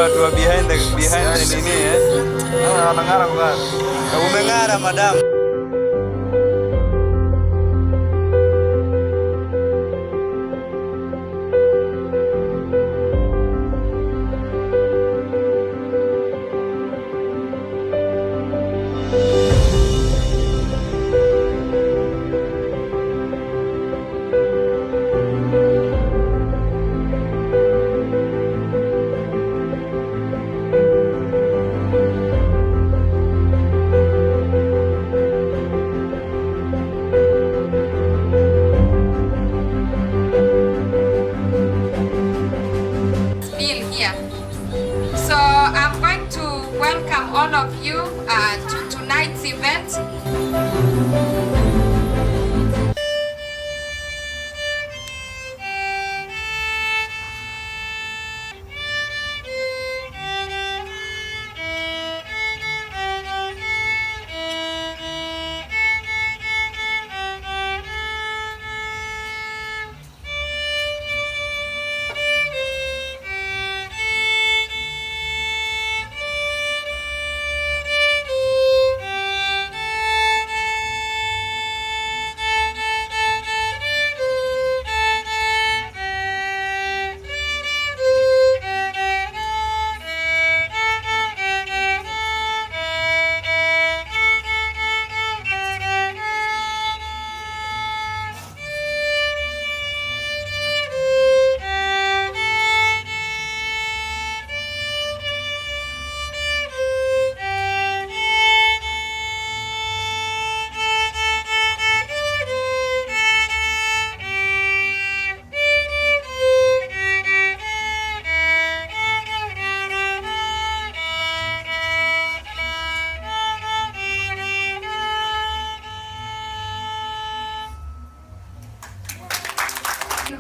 watu wa behind the nini wanang'ara kwa. Umeng'ara madam. So I'm going to welcome all of you to tonight's event.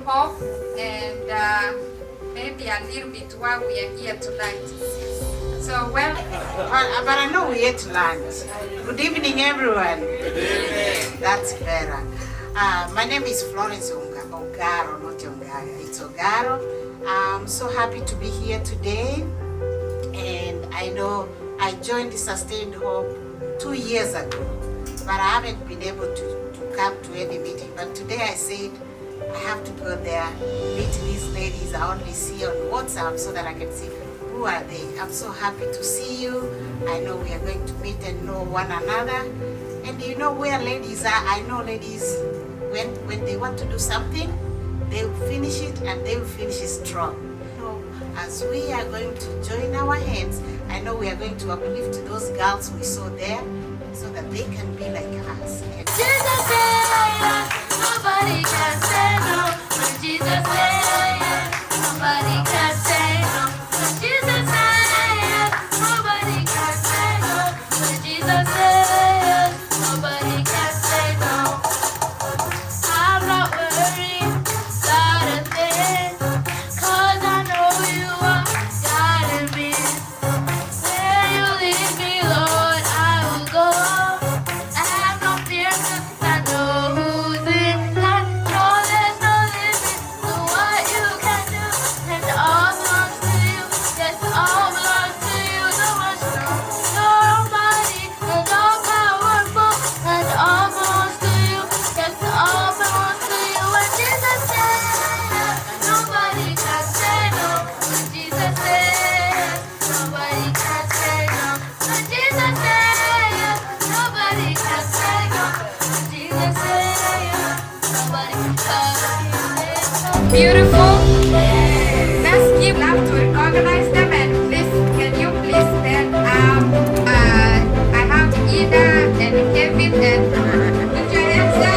Hope and maybe a little bit why we are here tonight. So but I know we're here to lunch. Good evening, everyone. Good evening. That's better. My name is Florence Ogaro, not Ongara. It's Ogaro. I'm so happy to be here today, and I know I joined the Sustained Hope 2 years ago, but I haven't been able to come to any meeting. But today I said I have to go there, meet these ladies I only see on WhatsApp so that I can see who are they. I'm so happy to see you. I know we are going to meet and know one another. And you know where ladies are. I know ladies, when they want to do something, they will finish it and they will finish it strong. So as we are going to join our hands, I know we are going to uplift those girls we saw there so that they can be like us. Jesus said, nobody can say no. When Jesus said, nobody can say no. When Jesus said, nobody can say no. When Jesus said, nobody can say no. I'm not worried about a thing, 'cause I know you are guiding me. Where you lead me, Lord, I will go. I have no fear 'cause I know who's in line. No, there's no limit to what you can do. And all belongs to you. Yes, all belongs to you. So much more. You're almighty and all powerful. And all belongs to you. Yes, all belongs to you. When Jesus said, nobody can say no. When Jesus said, nobody can say no. When Jesus said, nobody can say no. When Jesus said, nobody can say no. beautiful. Let's give love to recognize them and please, can you please stand up? I have Ida and Kevin and put your hands up.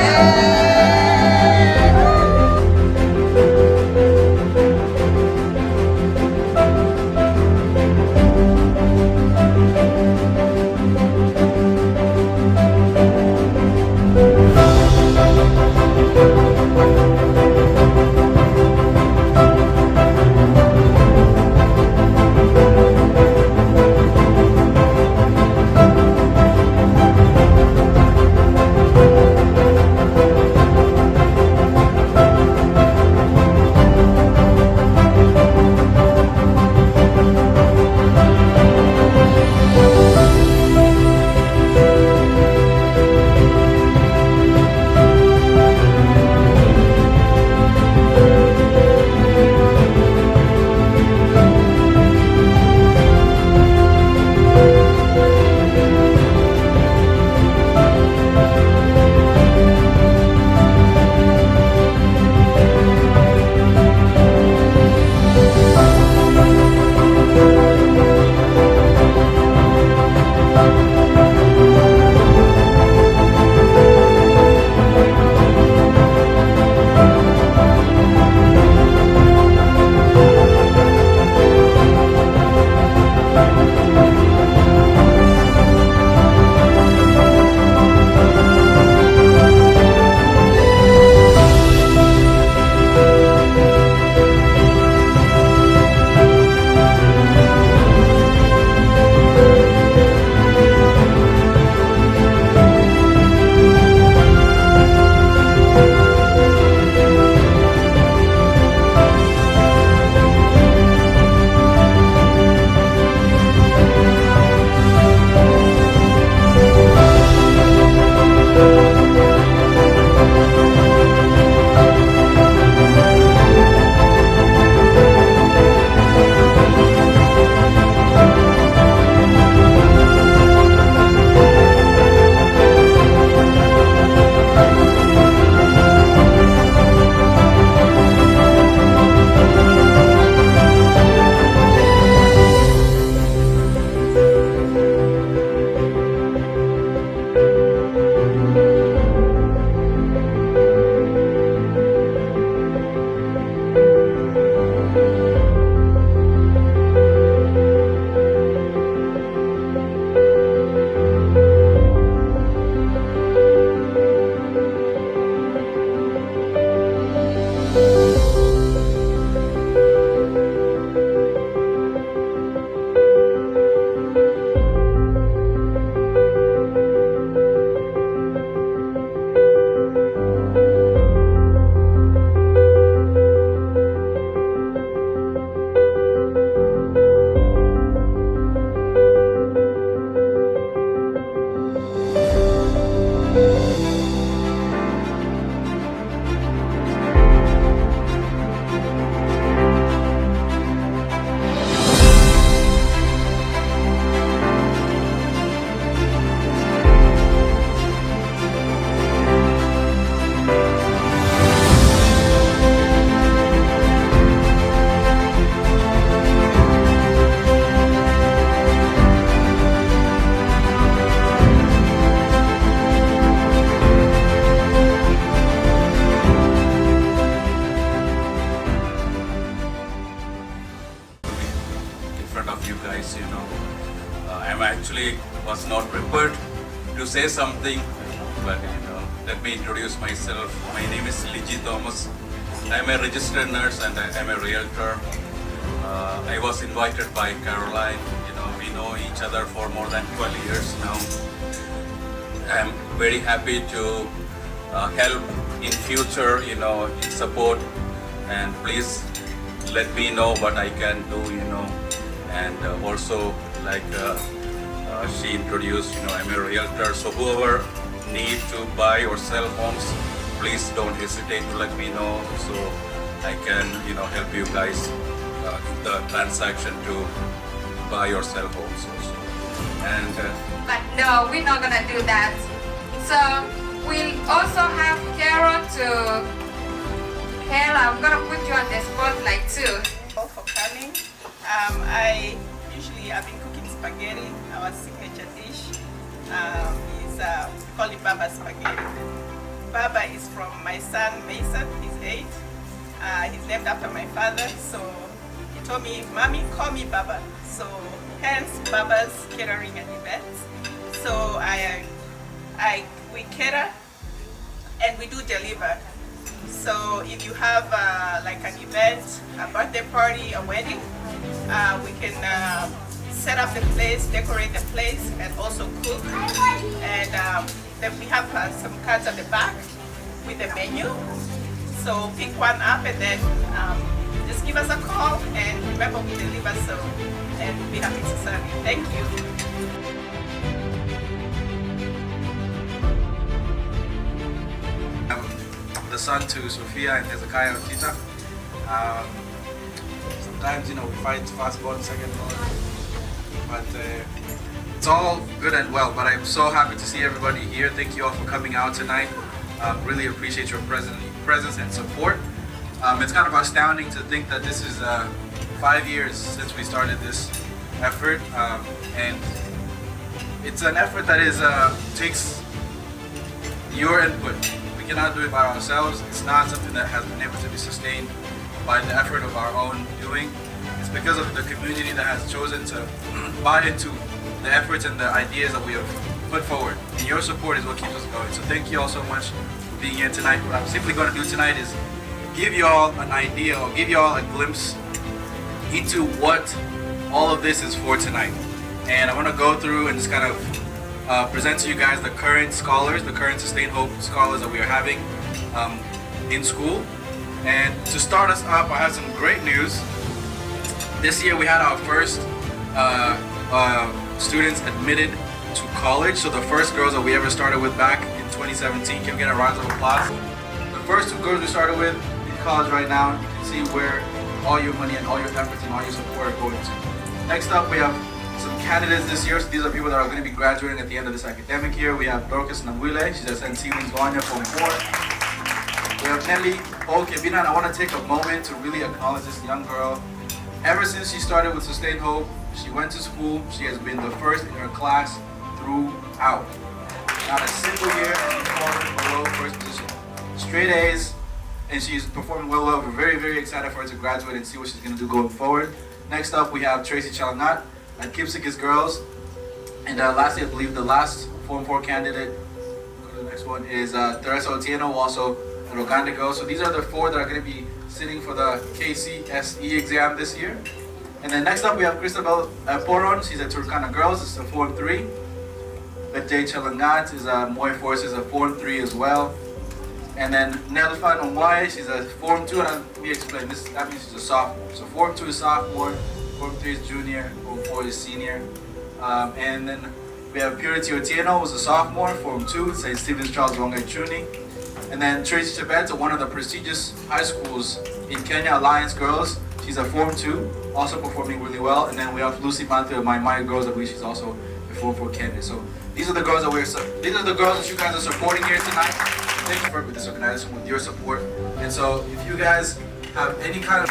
words, I'm actually was not prepared to say something, but let me introduce myself. My name is Liji Thomas. I'm a registered nurse and I'm a realtor. I was invited by Caroline. We know each other for more than 12 years now. I'm very happy to help in future, in support, and please let me know what I can do, and also like she introduced, I'm a realtor, so whoever need to buy or sell homes, please don't hesitate to let me know so I can, help you guys in the transaction to buy or sell homes also. And But no, we're not gonna do that. So we'll also have Carol to. Carol, I'm gonna put you on the spotlight too. All for coming. I've been cooking spaghetti. Our signature dish is we call it Baba spaghetti. Baba is from my son Mason. He's 8. He's named after my father. So he told me, "Mommy, call me Baba." So hence Baba's Catering and Events. So we cater and we do deliver. So if you have like an event, a birthday party, a wedding, we can set up the place, decorate the place, and also cook. And then we have some cards at the back with the menu. So pick one up and then just give us a call, and remember we deliver, so, and we'll be happy to serve you. Thank you. The son to Sophia and Hezekiah and Tita. Sometimes, we fight fast ball, second ball, but it's all good and well. But I'm so happy to see everybody here. Thank you all for coming out tonight. Really appreciate your presence and support. It's kind of astounding to think that this is 5 years since we started this effort, and it's an effort that takes your input. We cannot do it by ourselves. It's not something that has been able to be sustained by the effort of our own doing. It's because of the community that has chosen to buy into the efforts and the ideas that we have put forward. And your support is what keeps us going. So thank you all so much for being here tonight. What I'm simply going to do tonight is give you all an idea, or give you all a glimpse into what all of this is for tonight. And I want to go through and just kind of present to you guys the current scholars, the current Sustain Hope scholars that we are having in school. And to start us up, I have some great news. This year we had our first students admitted to college. So the first girls that we ever started with back in 2017, can we get a round of applause? The first 2 girls we started with in college right now. You can see where all your money and all your efforts and all your support are going to. Next up, we have some candidates this year. So these are people that are going to be graduating at the end of this academic year. We have Dorcas Namwile, she's at St. Stephen's Vanya from 4. We have Nelly Okebina, and I want to take a moment to really acknowledge this young girl. Ever since she started with Sustain Hope, she went to school, she has been the first in her class throughout. Not a single year she's fallen below first position. Straight A's, and she's performing well. We're very, very excited for her to graduate and see what she's going to do going forward. Next up, we have Tracy Chalangat at Kipsikis Girls. And lastly, I believe the last Form 4 candidate, go to the next one, is Teresa Otieno, also at Uganda Girls. So these are the 4 that are going to be sitting for the KCSE exam this year. And then next up, we have Christabel Poron. She's at Turkana Girls. It's a Form 3. Betjay Chalangat is a Moy Force, is a Form 3 as well. And then Nelfan Omwaye, she's a Form 2, and let me explain this. That means she's a sophomore. So Form 2 is sophomore, Form 3 is junior, Form 4 is senior. And then we have Purity Otieno, who's a sophomore, Form 2, St. Stephen's Charles Wongai Chuni. And then Tracy Chebet, one of the prestigious high schools in Kenya, Alliance Girls. She's a Form 2, also performing really well. And then we have Lucy Manthe of My Girls, I believe she's also a Form 4 candidate. So these are the girls that you guys are supporting here tonight. Thank you for this organization with your support. And so if you guys have any kind of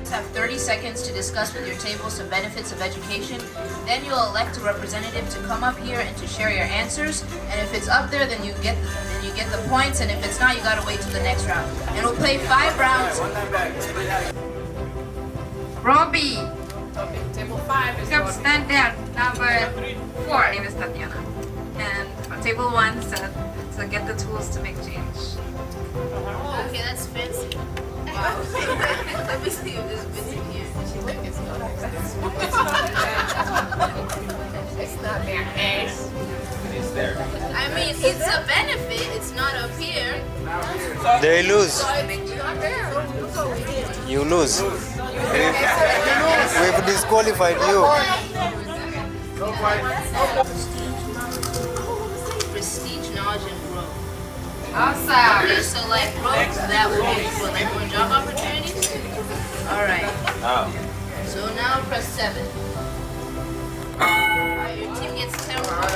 have 36 seconds to discuss with your table some benefits of education. Then you'll elect a representative to come up here and to share your answers. And if it's up there, then you get the points. And if it's not, you gotta wait till the next round. And we'll play 5 rounds. Robbie, Okay, table 5 is come Robbie. stand there. Number 4, name is Tatiana. And on table 1 said to get the tools to make change. Okay, that's fancy. Wow. Let me see if this fits in here. It's not their case. I mean, it's a benefit. It's not up here. They lose. So it's not there. You lose. We've disqualified you. Prestige, knowledge, and growth. Awesome. Okay, so like growth, that would be for like more job opportunities. All right. So now press 7. Alright, your team gets 10 points.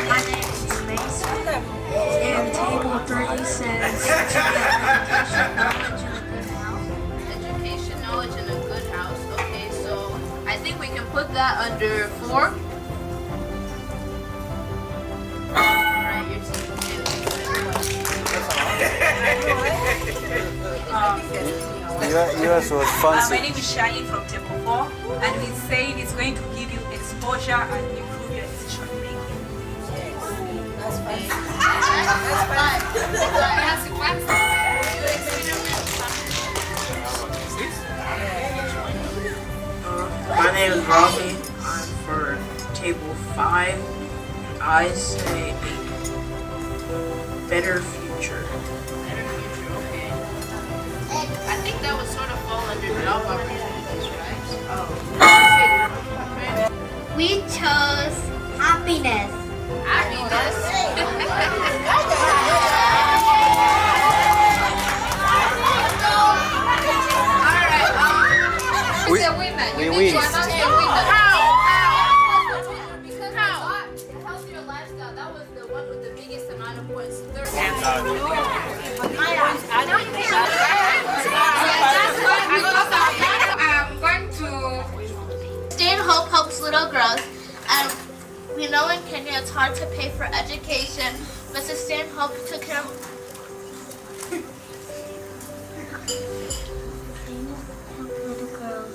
My name is Mason, and table 3 says Education, knowledge, and a good house. Okay, so I think we can put that under 4. Alright, your team gets 10 Yours was My fancy. name is Shani from Table 4, and we say it's going to give you exposure and improve your decision making. My name is Robbie. I'm for table 5. I say a better future. Better future, okay. I think that would sort of fall under job opportunities, right? Oh. we chose happiness. Who's the winner? we You win. need to announce the winner. Because a healthier lifestyle, that was the one with the biggest amount of points. 30. I'm going to Sustain Hope helps little girls, and we know in Kenya it's hard to pay for education, but Sustain Hope took care of. Little girls.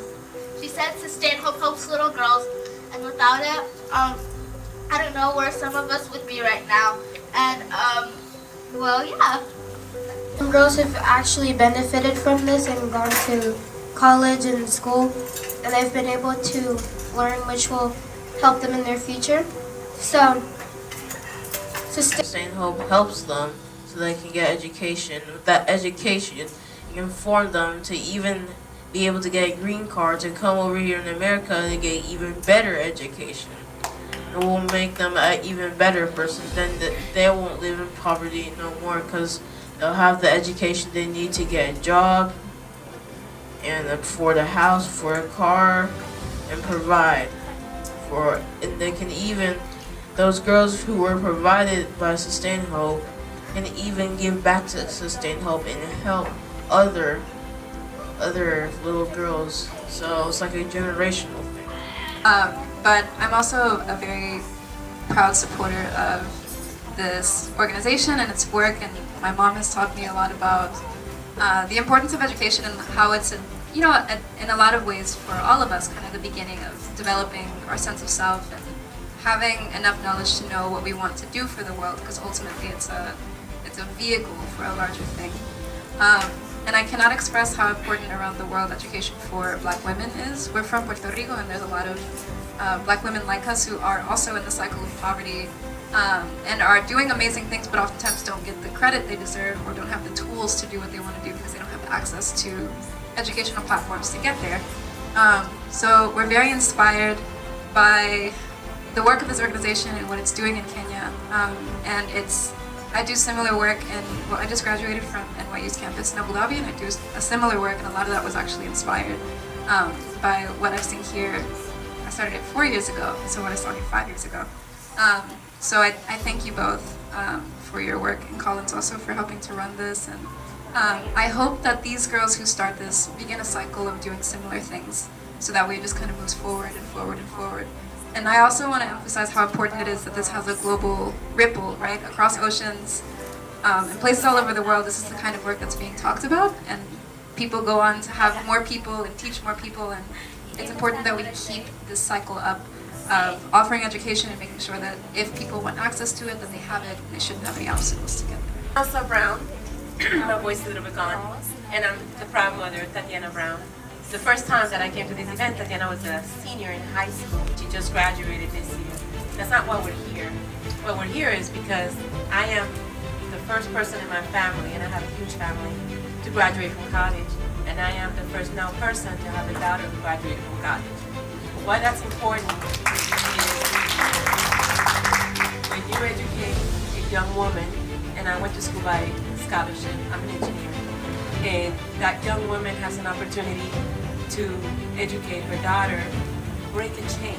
She said Sustain Hope helps little girls, and without it, I don't know where some of us would be right now. And well, yeah. Some girls have actually benefited from this and gone to college and school, and they've been able to learn which will help them in their future. So, St. Hope helps them so they can get education. With that education, you can form them to even be able to get a green card to come over here in America and get even better education. It will make them an even better person. Then they won't live in poverty no more because they'll have the education they need to get a job and afford a house, for a car, and provide for. And they can even, those girls who were provided by Sustain Hope can even give back to Sustain Hope and help other little girls. So it's like a generational thing. But I'm also a very proud supporter of this organization and its work, and my mom has taught me a lot about the importance of education and how it's, in a lot of ways for all of us, kind of the beginning of developing our sense of self and having enough knowledge to know what we want to do for the world, because ultimately it's a vehicle for a larger thing. And I cannot express how important around the world education for Black women is. We're from Puerto Rico, and there's a lot of Black women like us who are also in the cycle of poverty and are doing amazing things, but oftentimes don't get the credit they deserve or don't have the tools to do what they want to do because they don't have access to educational platforms to get there. So we're very inspired by the work of this organization and what it's doing in Kenya, and I do similar work I just graduated from NYU's campus in Abu Dhabi, and I do a similar work, and a lot of that was actually inspired by what I've seen here. I started it 4 years ago, so what I saw here 5 years ago. So I thank you both for your work, and Collins also for helping to run this, and I hope that these girls who start this begin a cycle of doing similar things, so that way it just kind of moves forward and forward and forward. And I also want to emphasize how important it is that this has a global ripple, right, across oceans, in places all over the world. This is the kind of work that's being talked about, and people go on to have more people and teach more people, and it's important that we keep this cycle up of offering education and making sure that if people want access to it, that they have it, and they shouldn't have any obstacles to get there. Elsa Brown, my voice is a little bit gone, and I'm the proud mother of Tatiana Brown. The first time that I came to this event, Tatiana was a senior in high school. She just graduated this year. That's not why we're here. Why we're here is because I am the first person in my family, and I have a huge family, to graduate from college. And I am the first now person to have a daughter who graduated from college. Why that's important is when you educate a young woman, and I went to school by scholarship, I'm an engineer, and that young woman has an opportunity to educate her daughter, break a chain.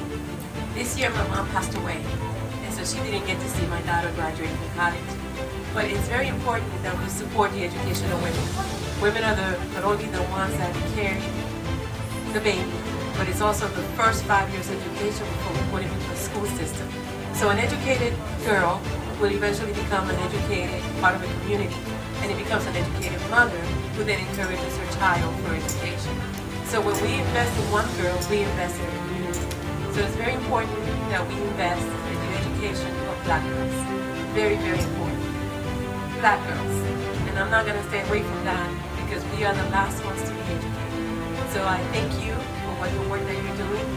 This year my mom passed away, and so she didn't get to see my daughter graduate from college. But it's very important that we support the education of women. Women are not only the ones that carry the baby, but it's also the first 5 years education before we put it into a school system. So an educated girl will eventually become an educated part of a community, and it becomes an educated mother who then encourages her child for education. So when we invest in one girl, we invest in the community. So it's very important that we invest in the education of Black girls. Very, very important. Black girls. And I'm not going to stay away from that because we are the last ones to be educated. So I thank you for what the work that you're doing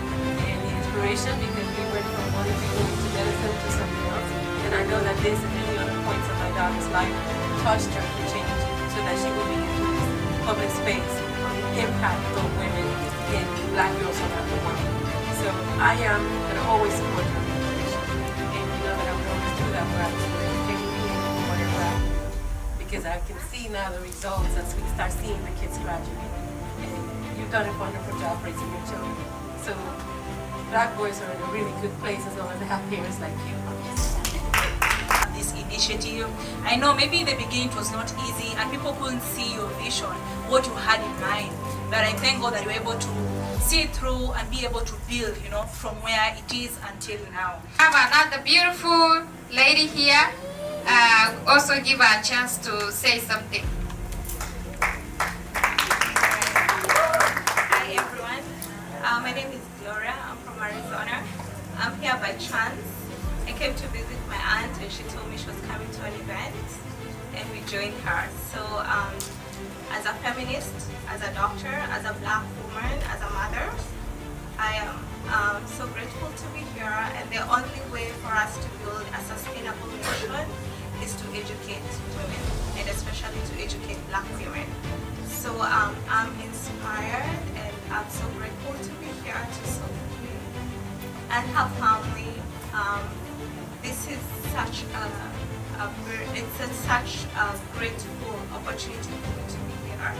and the inspiration, because we went from one thing to medicine to something else. And I know that this and many other points of my daughter's life touched her to change so that she will be into this public space on the impact of women and Black girls around the world. So I am going to always support her education. And you know that I will always do that for us. Because I can see now the results as we start seeing the kids graduate. And you've done a wonderful job raising your children. So Black boys are in a really good place as long as they have parents like you. This initiative, I know maybe in the beginning it was not easy and people couldn't see your vision, what you had in mind. But I thank God that you're able to see it through and be able to build, you know, from where it is until now. I have another beautiful lady here. Also give her a chance to say something. Hi everyone, my name is Gloria, I'm from Arizona. I'm here by chance. I came to visit my aunt and she told me she was coming to an event and we joined her. So as a feminist, as a doctor, as a Black woman, as a mother, I am so grateful to be here, and the only way for us to build a sustainable nation is to educate women, and especially to educate Black women. So I'm inspired and I'm so grateful to be here to support you and her family. This is such such a grateful opportunity for me to be here,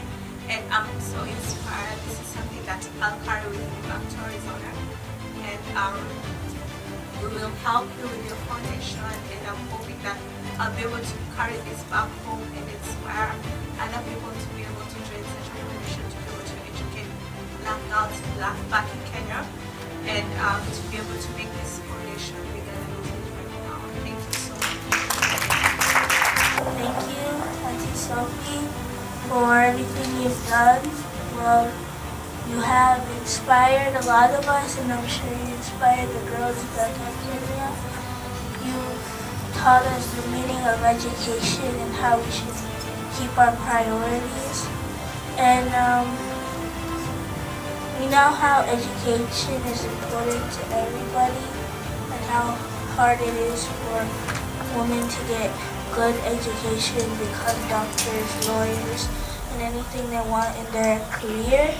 and I'm so inspired. This is something that I'll carry with me back to Arizona, and we will help you with your foundation, and I'm hoping that I'll be able to carry this back home and inspire other people to be able to join such a foundation, to be able to educate Black girls back in Kenya, and to be able to make this foundation bigger than it is right now. Thank you so much. Thank you, Auntie Sophie, for everything you've done. Well, you have inspired a lot of us, and I'm sure you inspired the girls back in Kenya. You taught us the meaning of education and how we should keep our priorities. And we know how education is important to everybody and how hard it is for women to get good education, become doctors, lawyers, and anything they want in their career.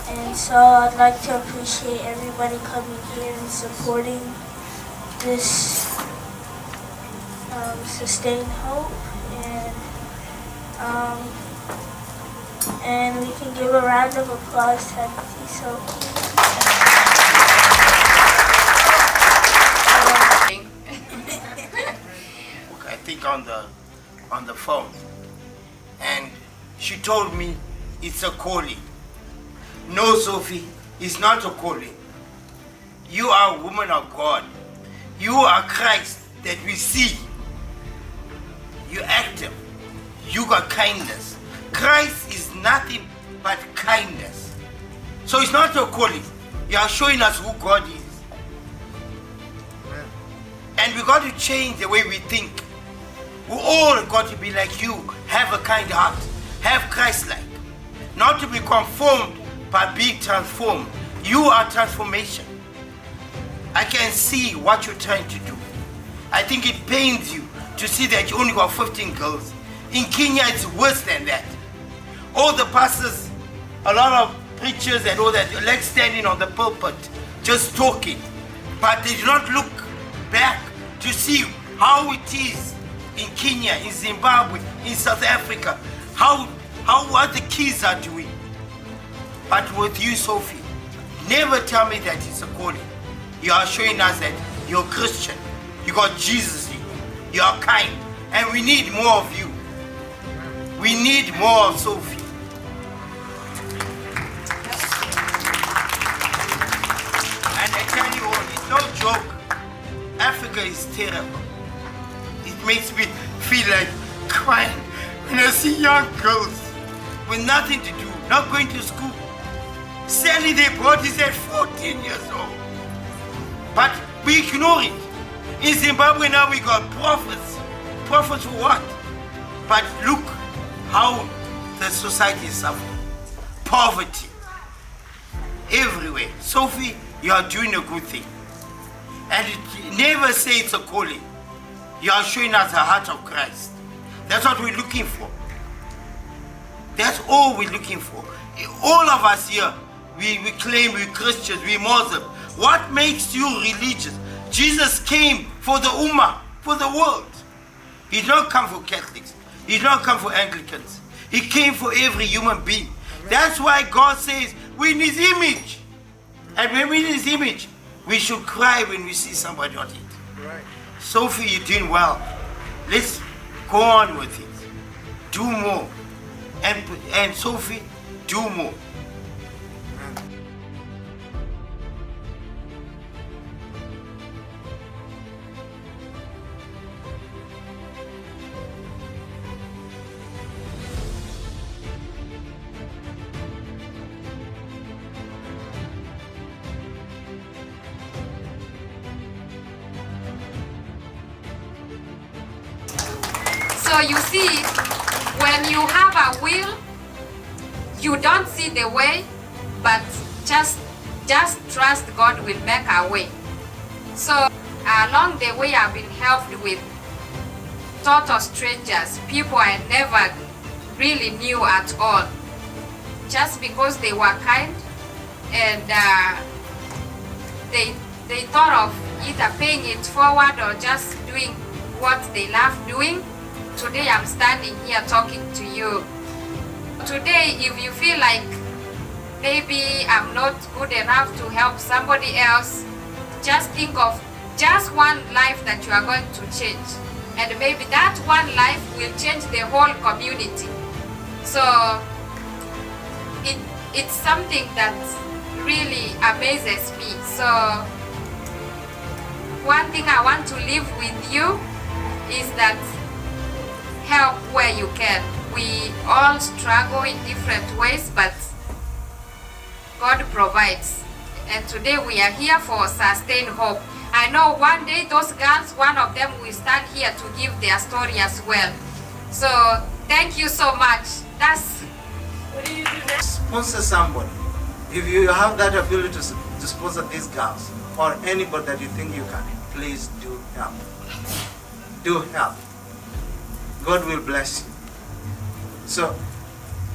And so I'd like to appreciate everybody coming here and supporting this sustained hope, and we can give a round of applause to Auntie Sophie. I think on the phone, and she told me it's a calling. No, Sophie, it's not a calling. You are a woman of God. You are Christ that we see. You're active. You got kindness. Christ is nothing but kindness. So it's not a calling. You are showing us who God is. And we got to change the way we think. We all got to be like you. Have a kind heart. Have Christ-like. Not to be conformed, but be transformed. You are transformation. I can see what you're trying to do. I think it pains you to see that you only got 15 girls. In Kenya, it's worse than that. All the pastors, a lot of preachers and all that, like standing on the pulpit, just talking. But they do not look back to see how it is in Kenya, in Zimbabwe, in South Africa, how what the kids are doing. But with you, Sophie, never tell me that it's a calling. You are showing us that you're Christian. You got Jesus in you. You are kind. And we need more of you. We need more of Sophie. And I tell you all, it's no joke. Africa is terrible. It makes me feel like crying when I see young girls with nothing to do, not going to school, selling their bodies at 14 years old. But we ignore it. In Zimbabwe now we got prophets. Prophets for what? But look how the society is suffering. Poverty. Everywhere. Sophie, you are doing a good thing. And never say it's a calling. You are showing us the heart of Christ. That's what we're looking for. That's all we're looking for. All of us here, we claim we're Christians, we're Muslim. What makes you religious? Jesus came for the Ummah, for the world. He did not come for Catholics. He did not come for Anglicans. He came for every human being. That's why God says we're in His image. And when we're in His image, we should cry when we see somebody on it. Right. Sophie, you're doing well. Let's go on with it. Do more. And Sophie, do more. So you see, when you have a will, you don't see the way, but just trust God will make a way. So along the way I've been helped with total strangers, people I never really knew at all, just because they were kind and they thought of either paying it forward or just doing what they love doing. Today I'm standing here talking to you. Today, if you feel like maybe I'm not good enough to help somebody else, just think of just one life that you are going to change. And maybe that one life will change the whole community. So it's something that really amazes me. So one thing I want to leave with you is that help where you can. We all struggle in different ways, but God provides. And today we are here for sustained hope. I know one day those girls, one of them will stand here to give their story as well. So thank you so much. That's what do you do next? Sponsor somebody. If you have that ability to sponsor these girls or anybody that you think you can, please do help. Do help. God will bless you. So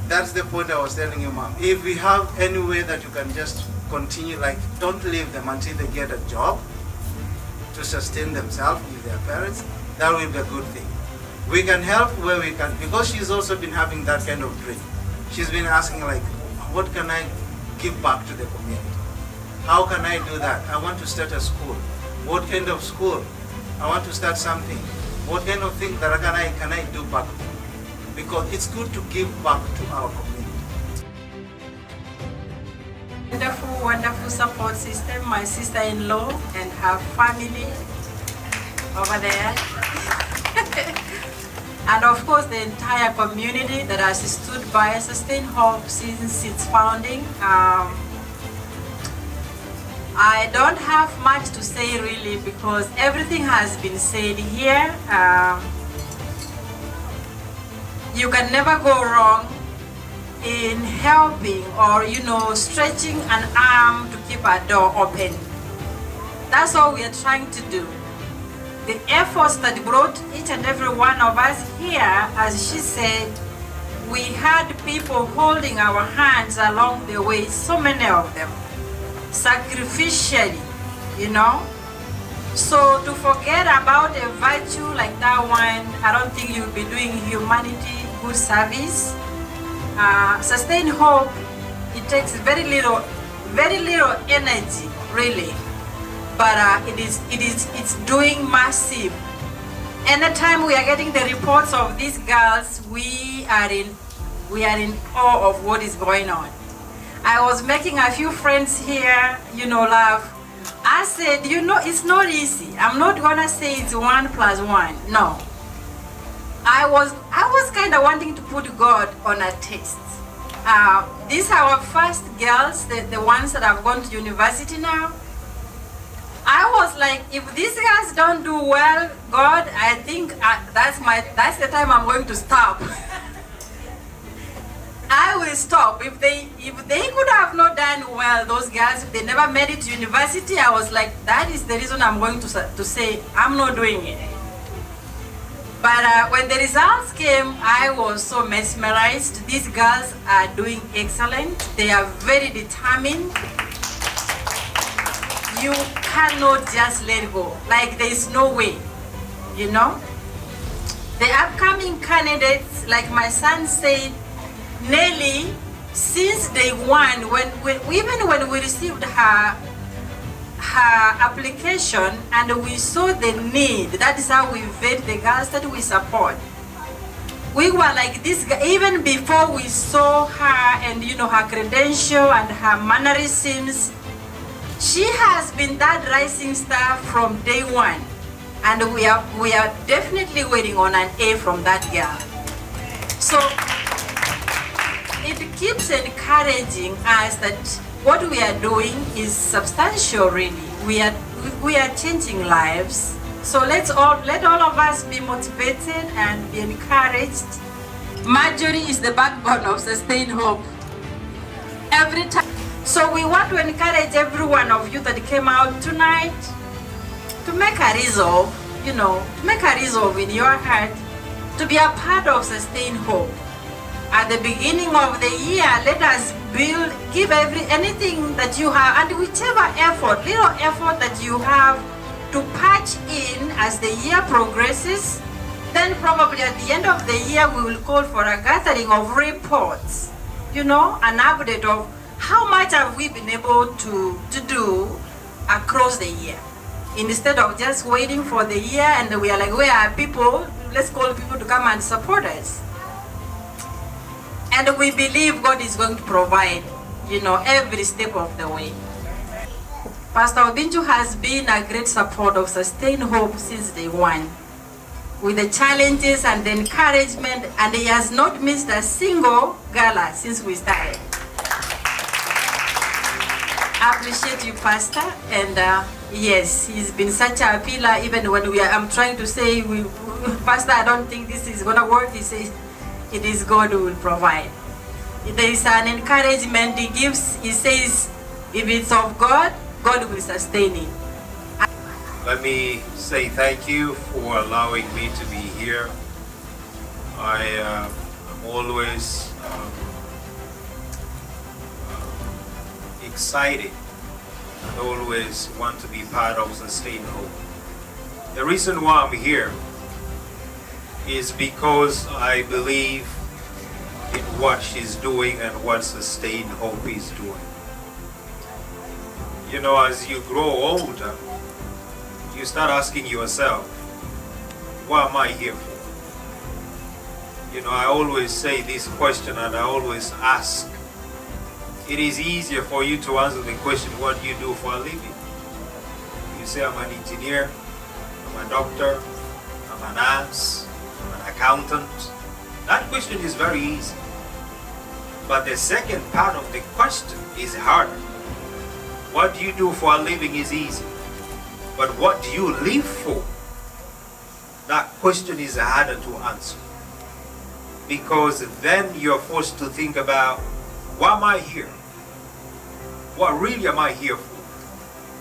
that's the point I was telling you, Mom. If we have any way that you can just continue, like don't leave them until they get a job to sustain themselves with their parents, that will be a good thing. We can help where we can, because she's also been having that kind of dream. She's been asking like, what can I give back to the community? How can I do that? I want to start a school. What kind of school? I want to start something. What kind of thing that can I do back home? because it's good to give back to our community. Wonderful, wonderful support system. My sister-in-law and her family over there. And of course the entire community that has stood by Sustain Hope since its founding. I don't have much to say really because everything has been said here. You can never go wrong in helping or stretching an arm to keep a door open. That's all we are trying to do. The efforts that brought each and every one of us here, as she said, we had people holding our hands along the way, so many of them, sacrificially, So to forget about a virtue like that one, I don't think you'll be doing humanity good service. Sustain Hope, it takes very little energy, really. But it's doing massive. Anytime we are getting the reports of these girls, we are in awe of what is going on. I was making a few friends here, laugh. I said, it's not easy. I'm not gonna say it's 1 + 1. No. I was kind of wanting to put God on a test. These are our first girls, the ones that have gone to university now. I was like, if these guys don't do well, God, I think that's the time I'm going to stop. I will stop. If they could have not done well, those guys, if they never made it to university, I was like, that is the reason I'm going to say I'm not doing it. But when the results came, I was so mesmerized. These girls are doing excellent. They are very determined. You cannot just let go. Like there is no way, The upcoming candidates, like my son said, Nelly, since day one, even when we received her application and we saw the need, that is how we vet the girls that we support. We were like this, even before we saw her and her credential and her mannerisms. She has been that rising star from day one, and we are definitely waiting on an A from that girl. So it keeps encouraging us that what we are doing is substantial. Really, we are changing lives. So let all of us be motivated and be encouraged. Marjorie is the backbone of Sustain Hope. Every time. So we want to encourage every one of you that came out tonight to make a resolve, to make a resolve in your heart to be a part of Sustain Hope. At the beginning of the year, let us give anything that you have, and whichever little effort that you have to patch in as the year progresses. Then probably at the end of the year, we will call for a gathering of reports, an update of how much have we been able to do across the year? Instead of just waiting for the year and we are like, where are people? Let's call people to come and support us. And we believe God is going to provide, every step of the way. Pastor Obinju has been a great support of Sustain Hope since day one, with the challenges and the encouragement, and he has not missed a single gala since we started. I appreciate you, Pastor, and yes, he's been such a pillar. Even when I'm trying to say, Pastor, I don't think this is gonna work. He says, it is God who will provide. There is an encouragement he gives. He says, if it's of God, God will sustain it. Let me say thank you for allowing me to be here. I am always excited and always want to be part of Sustain Hope. The reason why I'm here is because I believe in what she's doing and what Sustain Hope is doing. As you grow older, you start asking yourself, what am I here for? You know, I always say this question and I always ask. It is easier for you to answer the question, what do you do for a living? You say, I'm an engineer, I'm a doctor, I'm a nurse, I'm an accountant. That question is very easy. But the second part of the question is harder. What do you do for a living is easy. But what do you live for? That question is harder to answer. Because then you're forced to think about, why am I here? What really am I here for?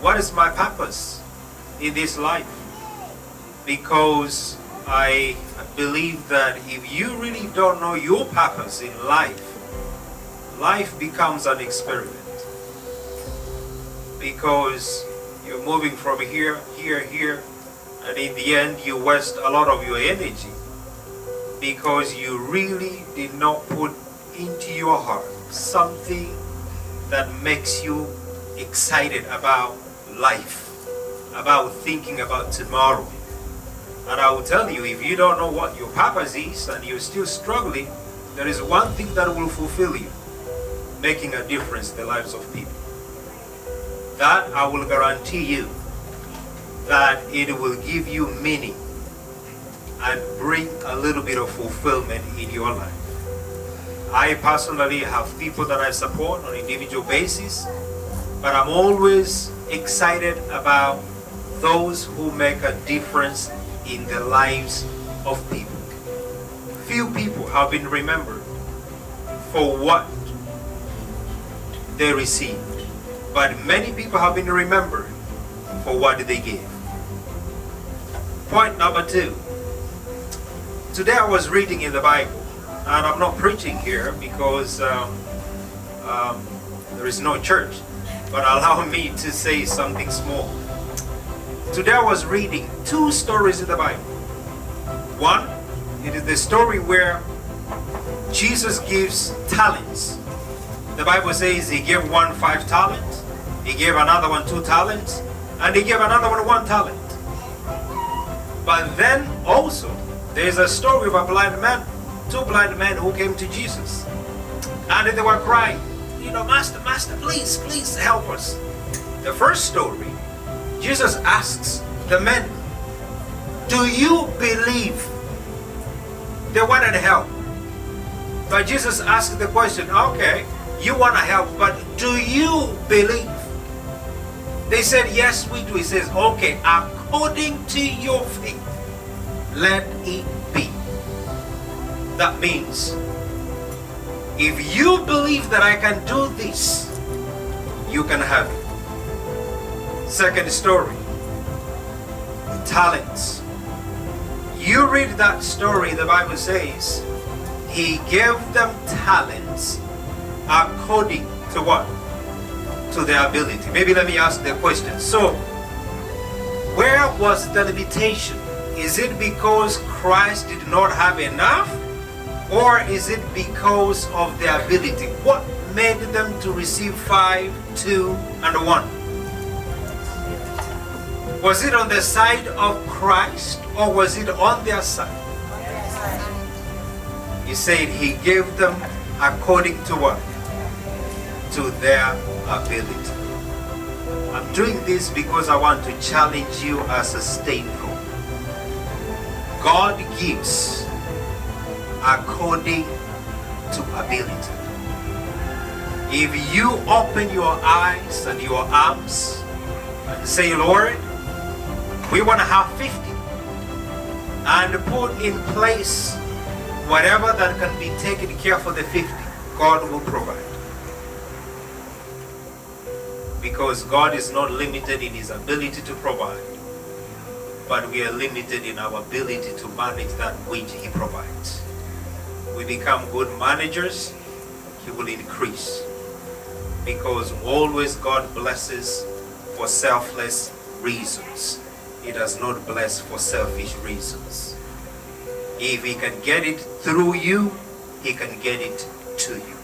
What is my purpose in this life? Because I believe that if you really don't know your purpose in life, life becomes an experiment. Because you're moving from here, here, and in the end you waste a lot of your energy because you really did not put into your heart something that makes you excited about life, about thinking about tomorrow. And I will tell you, if you don't know what your purpose is and you're still struggling, there is one thing that will fulfill you, making a difference in the lives of people. That I will guarantee you that it will give you meaning and bring a little bit of fulfillment in your life. I personally have people that I support on an individual basis, but I'm always excited about those who make a difference in the lives of people. Few people have been remembered for what they received, but many people have been remembered for what they gave. Point number 2. Today I was reading in the Bible, and I'm not preaching here because there is no church, but allow me to say something small. Today I was reading 2 stories in the Bible. One, it is the story where Jesus gives talents. The Bible says he gave one 5 talents, he gave another one 2 talents, and he gave another one 1 talent. But then also, there's a story of a blind man, 2 blind men who came to Jesus. And they were crying, you know, Master, Master, please, please help us. The first story, Jesus asks the men, do you believe? They wanted help. But Jesus asked the question, okay, you want to help, but do you believe? They said, yes, we do. He says, okay, according to your faith, let it be. That means, if you believe that I can do this, you can have it. Second story, talents. You read that story, the Bible says, he gave them talents according to what? To their ability. Maybe let me ask the question. So, where was the limitation? Is it because Christ did not have enough? Or is it because of their ability? What made them to receive 5, 2, and 1? Was it on the side of Christ or was it on their side? He said he gave them according to what? To their ability. I'm doing this because I want to challenge you as a stakeholder. God gives according to ability. If you open your eyes and your arms and say, Lord, we want to have 50, and put in place whatever that can be taken care for the 50, God will provide. Because God is not limited in his ability to provide, but we are limited in our ability to manage that which he provides. We become good managers, he will increase. Because always God blesses for selfless reasons. He does not bless for selfish reasons. If he can get it through you, he can get it to you.